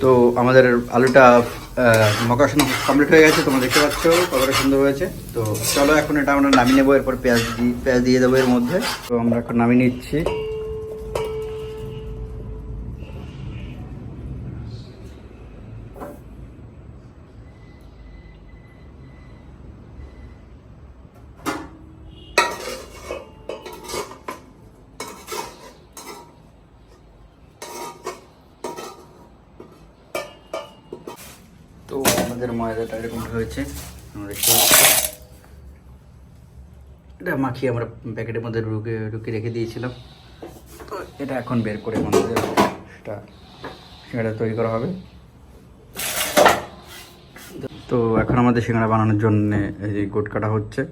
তো আমাদের আলুটা মকাশন কমপ্লিট হয়ে গেছে, তোমরা দেখতে পাচ্ছ কতটা সুন্দর হয়েছে। তো চলো এখন এটা আমরা নামিয়ে নেবো, এরপর পেঁয়াজ দিয়ে দেবো এর মধ্যে। তো আমরা এখন নামিয়ে নিচ্ছি। তো আমাদের ময়দাটা এরকম হয়েছে, আমরা এটা মাখিয়ে আমরা প্যাকেটের মধ্যে ঢুকিয়ে রেখে দিয়েছিলাম। তো এটা এখন বের করে আমাদের সিঙ্গাড়া তৈরি করা হবে। তো এখন আমাদের সিঙ্গাড়া বানানোর জন্য এই যে গোট কাটা হচ্ছে।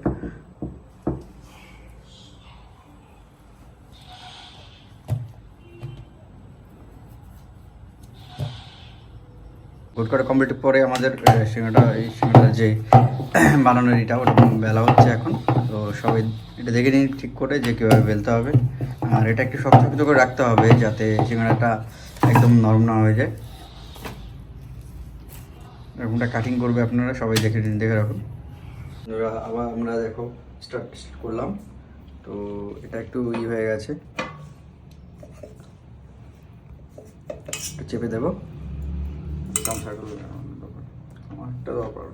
গোট কাটা কমপ্লিট পরে আমাদের সিঙ্গাড়া যে বানানোর এটা ওটা বেলা হচ্ছে এখন। তো সবাই এটা দেখে নিন ঠিক করে যে কীভাবে বেলতে হবে, আর এটা একটু শক্ত করে রাখতে হবে যাতে সিঙ্গাড়াটা একদম নরম না হয়ে যায়। এরকমটা কাটিং করবে আপনারা সবাই দেখে রাখুন। আবার আমরা দেখো স্টার্ট করলাম। তো এটা একটু হয়ে গেছে, একটু চেপে দেবো। আমারটা দরকার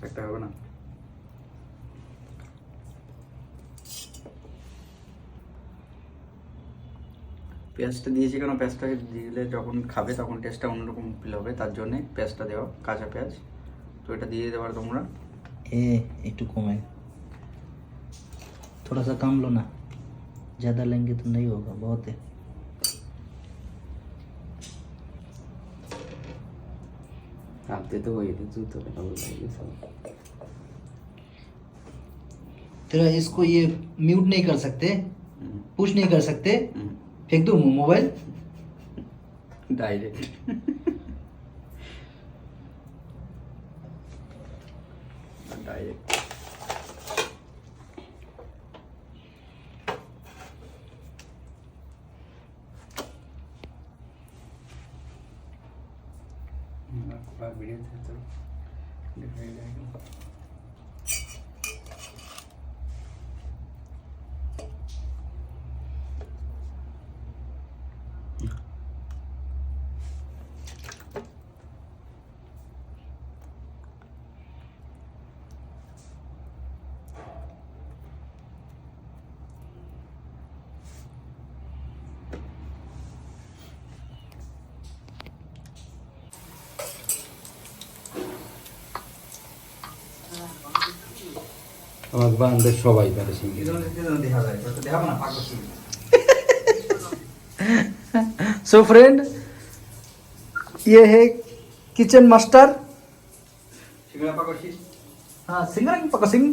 একটা হবে না। পেঁয়াজটা দিয়েছি কেন, পেঁয়াজটাকে দিলে যখন খাবে তখন টেস্টটা অন্যরকম ফিল হবে, তার জন্যে পেঁয়াজটা দেওয়া, কাঁচা পেঁয়াজ। তো এটা দিয়ে দেওয়ার তোমরা একটু কমে, थोड़ा सा कम लो ना, ज़्यादा लेंगे तो नहीं होगा, बहुत है। आपते तो वही तो तेरा इसको ये म्यूट नहीं कर सकते, पुश नहीं कर सकते, फेंक दो मोबाइल डायरेक्ट। वीडियो तो दिखाई जाएगा। আমার বান্ধব সবাই পারে सो फ्रेंड, ये है किचन मास्टर। हाँ, सिंगर पको सिंह।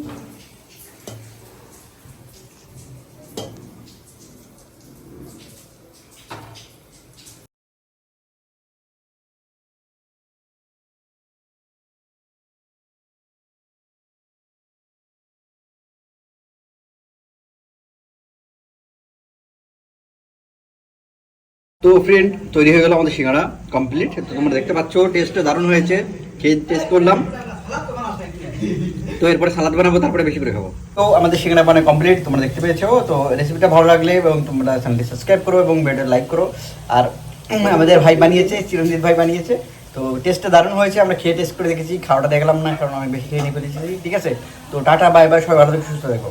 তো ফ্রেন্ড, তৈরি হয়ে গেল আমাদের সিঙ্গাড়া কমপ্লিট। তো তোমরা দেখতে পাচ্ছ টেস্টটা দারুণ হয়েছে, খেয়ে টেস্ট করলাম। তো এরপরে সালাদ বানাবো, তারপরে বেশি করে খাবো। তো আমাদের সিঙ্গাড়া বানানো কমপ্লিট, তোমরা দেখতে পেয়েছো। তো রেসিপিটা ভালো লাগলে এবং তোমরা চ্যানেলটি সাবস্ক্রাইব করো এবং ভিডিওটা লাইক করো। আর আমাদের ভাই বানিয়েছে, চিরঞ্জিত ভাই বানিয়েছে। তো টেস্টটা দারুণ হয়েছে, আমরা খেয়ে টেস্ট করে দেখেছি, খাওয়াটা দেখলাম না কারণ আমি বেশি খেয়ে নিয়ে ফেলেছি। ঠিক আছে, তো টাটা বাই বাই, সবাই ভালো থেকে সুস্থ দেখো।